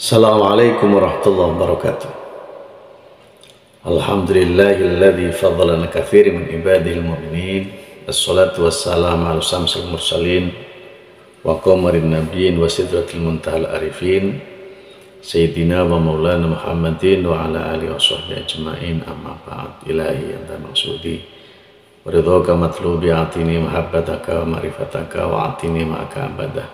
Assalamualaikum warahmatullahi wabarakatuh. Alhamdulillahilladzi faddalana katsiran min ibadihil mu'minin. Assalatu wassalamu ala samsul mursalin wa qamarin nabiyyin wa sidratil muntahal arifin Sayyidina wa maulana Muhammadin wa ala alihi wa sahbihi ajma'in. Amma ba'd. Ilahi anta maksudi wa ridhaka matlubi atini mahabbataka wa ma'rifataka wa atini ma'aka abadah.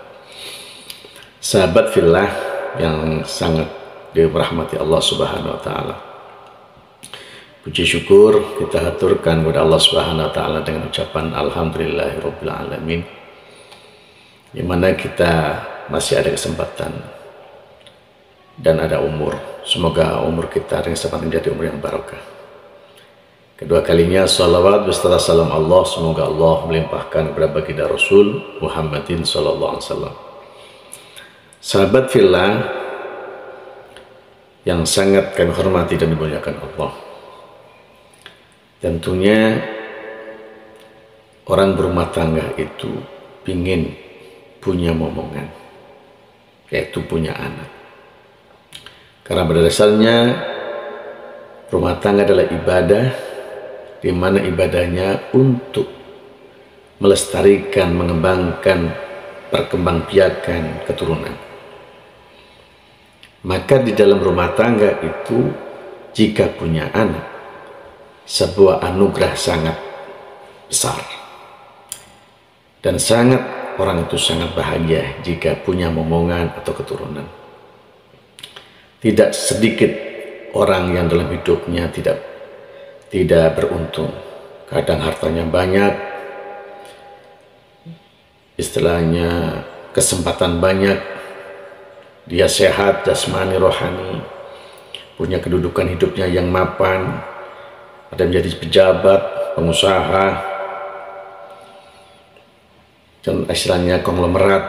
Sahabat fillah yang sangat dirahmati Allah Subhanahu wa taala. Puji syukur kita haturkan kepada Allah Subhanahu wa taala dengan ucapan alhamdulillahirabbil alamin. Di mana kita masih ada kesempatan dan ada umur. Semoga umur kita dengan kesempatan menjadi umur yang barokah. Kedua kalinya salawat beserta salam Allah, semoga Allah melimpahkan kepada baginda Rasul Muhammadin sallallahu alaihi wasallam. Sahabat fillah yang sangat kami hormati dan dimuliakan Allah, tentunya orang berumah tangga itu ingin punya momongan, yaitu punya anak. Karena pada dasarnya rumah tangga adalah ibadah, di mana ibadahnya untuk melestarikan, mengembangkan, perkembangbiakan keturunan. Maka di dalam rumah tangga itu, jika punya anak, sebuah anugerah sangat besar. Dan orang itu sangat bahagia jika punya momongan atau keturunan. Tidak sedikit orang yang dalam hidupnya tidak beruntung. Kadang hartanya banyak, istilahnya kesempatan banyak, dia sehat jasmani rohani, punya kedudukan hidupnya yang mapan, ada menjadi pejabat, pengusaha, dan istilahnya konglomerat,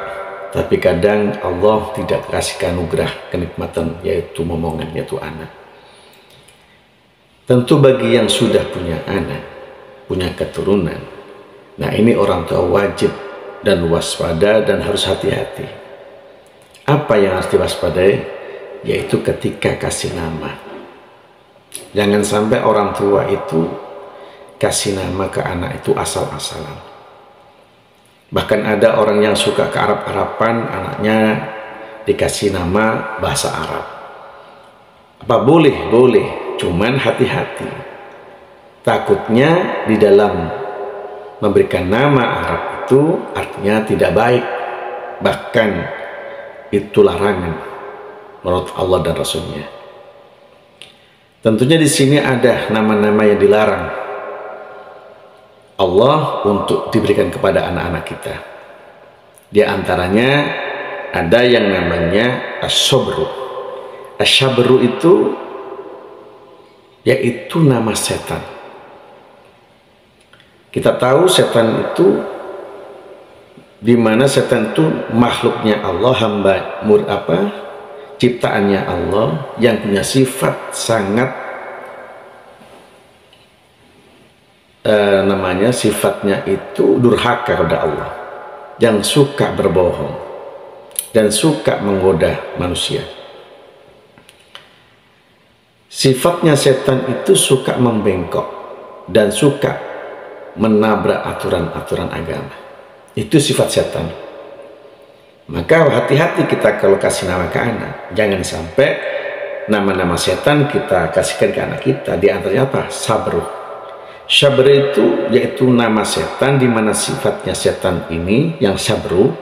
tapi kadang Allah tidak kasihkan anugerah kenikmatan, yaitu momongan, yaitu anak. Tentu bagi yang sudah punya anak, punya keturunan, nah ini orang tua wajib dan waspada dan harus hati-hati. Apa yang harus diwaspadai? Yaitu ketika kasih nama. Jangan sampai orang tua itu kasih nama ke anak itu asal-asalan. Bahkan ada orang yang suka ke Arab-Araban, anaknya dikasih nama bahasa Arab. Apa boleh? Boleh. Cuman hati-hati. Takutnya di dalam memberikan nama Arab itu artinya tidak baik. Bahkan itu larangan menurut Allah dan Rasulnya. Tentunya di sini ada nama-nama yang dilarang Allah untuk diberikan kepada anak-anak kita. Di antaranya ada yang namanya asyabru. Asyabru itu yaitu nama setan. Kita tahu setan itu, di mana setan itu makhluknya Allah, ciptaannya Allah, yang punya sifat sangat sifatnya itu durhaka kepada Allah, yang suka berbohong dan suka menggoda manusia. Sifatnya setan itu suka membengkok dan suka menabrak aturan-aturan agama. Itu sifat setan. Maka hati-hati kita kalau kasih nama ke anak. Jangan sampai nama-nama setan kita kasihkan ke anak kita. Di antaranya apa? Sabru. Sabru itu yaitu nama setan, di mana sifatnya setan ini yang sabru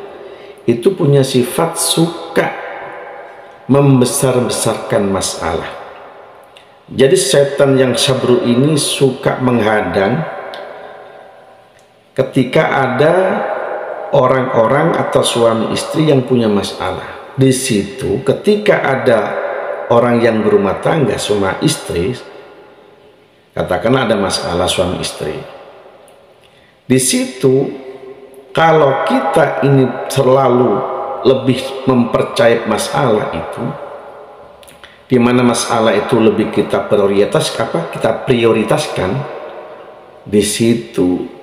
itu punya sifat suka membesar-besarkan masalah. Jadi setan yang sabru ini suka menghadang ketika ada orang-orang atau suami istri yang punya masalah. Di situ ketika ada orang yang berumah tangga, suami istri, katakanlah ada masalah suami istri, di situ kalau kita ini selalu lebih mempercayai masalah itu, di mana masalah itu lebih kita prioritaskan, di situ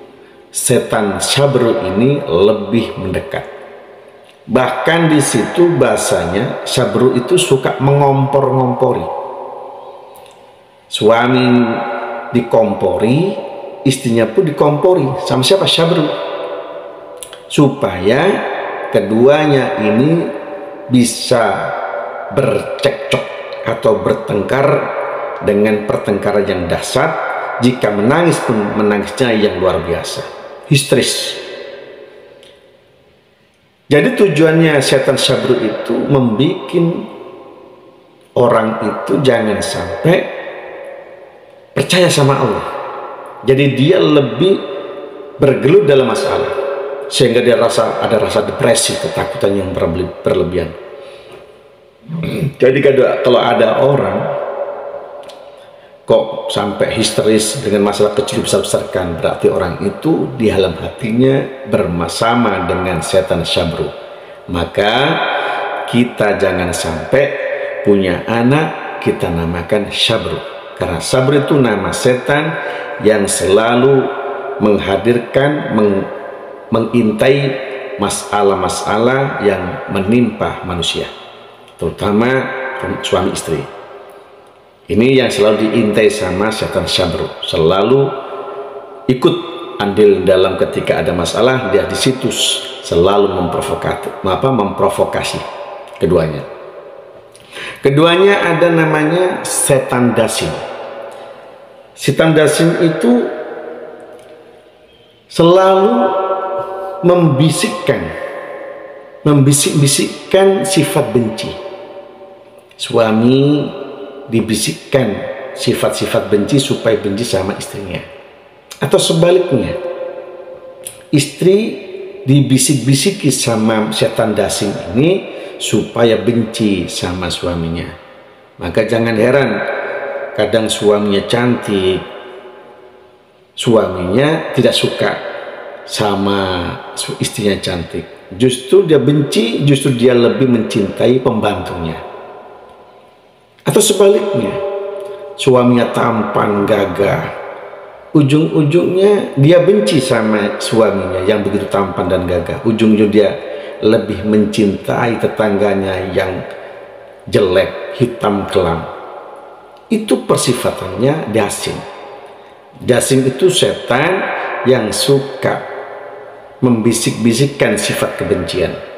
setan sabru ini lebih mendekat. Bahkan di situ bahasanya Syabru itu suka mengompor-ngompori. Suami dikompori, istrinya pun dikompori. Sama siapa? Syabru. Supaya keduanya ini bisa bercekcok atau bertengkar dengan pertengkaran yang dahsyat. Jika menangis pun menangisnya yang luar biasa, histeris. Jadi tujuannya setan Syabru itu membuat orang itu jangan sampai percaya sama Allah. Jadi dia lebih bergelut dalam masalah, sehingga dia ada rasa depresi, ketakutan yang berlebihan. Jadi kalau ada orang kok sampai histeris dengan masalah kecil besar-besarkan, berarti orang itu di dalam hatinya bersama dengan setan Syabru. Maka kita jangan sampai punya anak kita namakan Syabru, karena Syabru itu nama setan yang selalu menghadirkan, mengintai masalah-masalah yang menimpa manusia, terutama suami istri. Ini yang selalu diintai sama setan Syabru, selalu ikut andil dalam ketika ada masalah, dia di situ selalu memprovokasi keduanya. Keduanya ada namanya setan dasim. Setan dasim itu selalu membisik-bisikkan sifat benci. Suami dibisikkan sifat-sifat benci supaya benci sama istrinya, atau sebaliknya, istri dibisik-bisiki sama setan dasim ini supaya benci sama suaminya. Maka jangan heran kadang suaminya cantik, suaminya tidak suka sama istrinya cantik, justru dia benci, justru dia lebih mencintai pembantunya. Atau sebaliknya, suaminya tampan gagah, ujung-ujungnya dia benci sama suaminya yang begitu tampan dan gagah. Ujung-ujung dia lebih mencintai tetangganya yang jelek, hitam kelam. Itu persifatannya dasim. Dasim itu setan yang suka membisik-bisikkan sifat kebencian.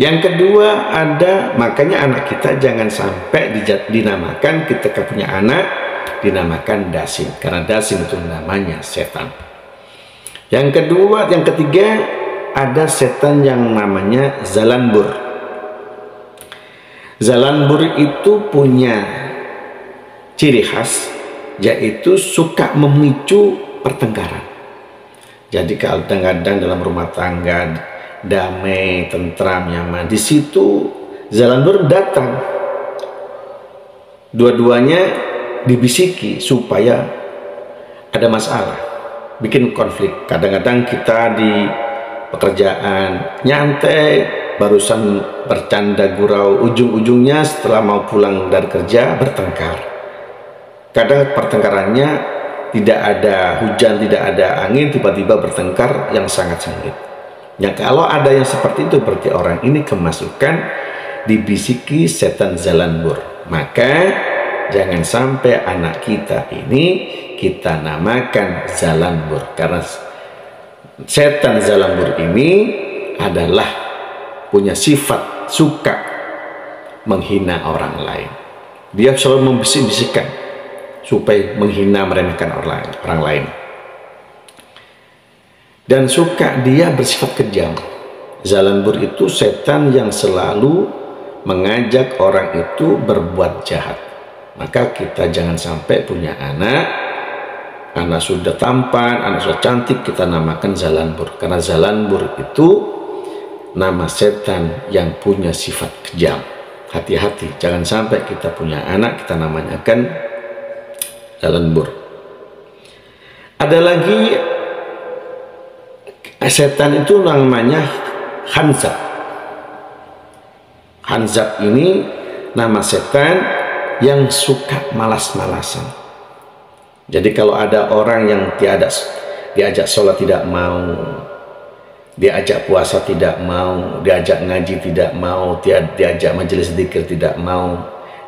Yang kedua ada, makanya anak kita jangan sampai dinamakan, ketika punya anak dinamakan dasim, karena dasim itu namanya setan. Yang ketiga ada setan yang namanya zalanbur. Zalanbur itu punya ciri khas, yaitu suka memicu pertengkaran. Jadi kadang-kadang dalam rumah tangga damai, tentram, nyaman, di situ zalanbur datang, dua-duanya dibisiki supaya ada masalah, bikin konflik. Kadang-kadang kita di pekerjaan nyantai, barusan bercanda gurau, ujung-ujungnya setelah mau pulang dari kerja bertengkar. Kadang pertengkarannya tidak ada hujan, tidak ada angin, tiba-tiba bertengkar yang sangat sengit. Ya, kalau ada yang seperti itu berarti orang ini kemasukan dibisiki setan zalanbur. Maka jangan sampai anak kita ini kita namakan zalanbur, karena setan zalanbur ini adalah punya sifat suka menghina orang lain. Dia selalu membisik-bisikkan supaya menghina, meremehkan orang lain. Dan suka dia bersifat kejam. Zalanbur itu setan yang selalu mengajak orang itu berbuat jahat. Maka kita jangan sampai punya anak sudah tampan, anak sudah cantik, kita namakan zalanbur. Karena zalanbur itu nama setan yang punya sifat kejam. Hati-hati, jangan sampai kita punya anak kita namakan zalanbur. Ada lagi setan itu namanya Khanzab. Khanzab ini nama setan yang suka malas-malasan. Jadi kalau ada orang yang diajak sholat tidak mau, diajak puasa tidak mau, diajak ngaji tidak mau, diajak majelis zikir tidak mau,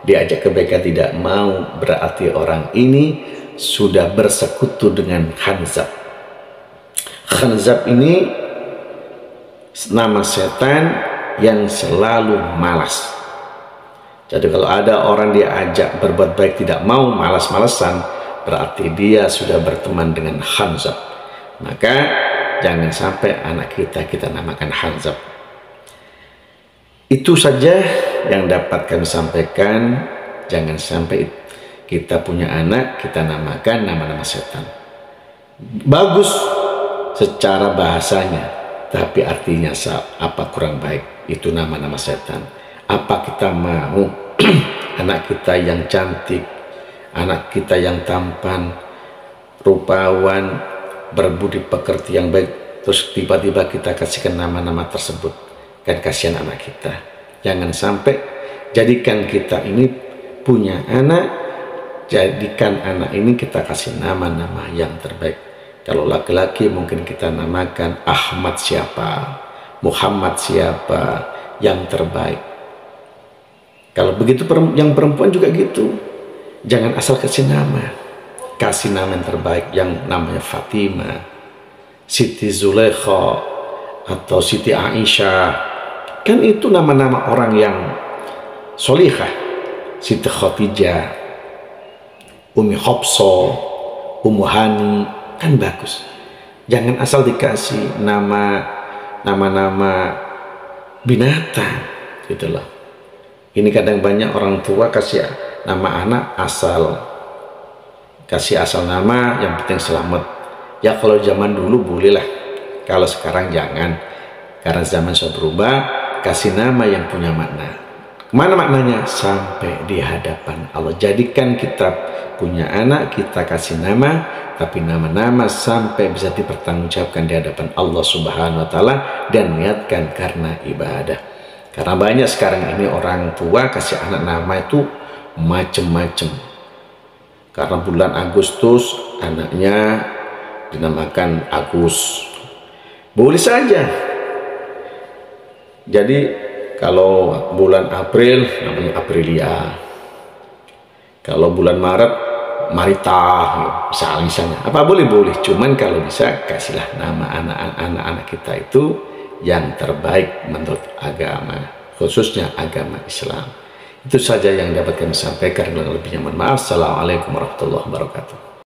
diajak kebaikan tidak mau, berarti orang ini sudah bersekutu dengan khanzab. Khanzab ini nama setan yang selalu malas. Jadi kalau ada orang diajak berbuat baik tidak mau, malas-malesan, berarti dia sudah berteman dengan khanzab. Maka jangan sampai anak kita namakan khanzab. Itu saja yang dapat kami sampaikan. Jangan sampai kita punya anak kita namakan nama-nama setan. Bagus secara bahasanya, tapi artinya apa kurang baik. Itu nama-nama setan. Apa kita mau anak kita yang cantik, anak kita yang tampan, rupawan, berbudi pekerti yang baik, terus tiba-tiba kita kasihkan nama-nama tersebut? Kan kasihan anak kita. Jangan sampai jadikan kita ini punya anak, jadikan anak ini kita kasih nama-nama yang terbaik. Kalau laki-laki mungkin kita namakan Ahmad siapa, Muhammad siapa, yang terbaik. Kalau begitu yang perempuan juga gitu. Jangan asal kasih nama. Kasih nama yang terbaik, yang namanya Fatimah, Siti Zulaikha, atau Siti Aisyah. Kan itu nama-nama orang yang solihah. Siti Khadijah, Umi Hafsah, Ummu Hani, kan bagus. Jangan asal dikasih nama-nama binatang, gitulah. Ini kadang banyak orang tua kasih nama anak kasih asal nama, yang penting selamat. Ya kalau zaman dulu bolehlah, kalau sekarang jangan, karena zaman sudah berubah. Kasih nama yang punya makna. Kemana maknanya? Sampai di hadapan Allah. Jadikan kita punya anak, kita kasih nama, tapi nama-nama sampai bisa dipertanggungjawabkan di hadapan Allah Subhanahu wa Ta'ala, dan niatkan karena ibadah. Karena banyak sekarang ini orang tua kasih anak nama itu macem-macem. Karena bulan Agustus anaknya dinamakan Agus. Boleh saja. Jadi kalau bulan April namanya Aprilia. Kalau bulan Maret Marita, misalnya. Apa boleh? Cuman kalau bisa kasihlah nama anak-anak kita itu yang terbaik menurut agama, khususnya agama Islam. Itu saja yang dapat kami sampaikan. Lebihnya mohon maaf. Assalamualaikum warahmatullahi wabarakatuh.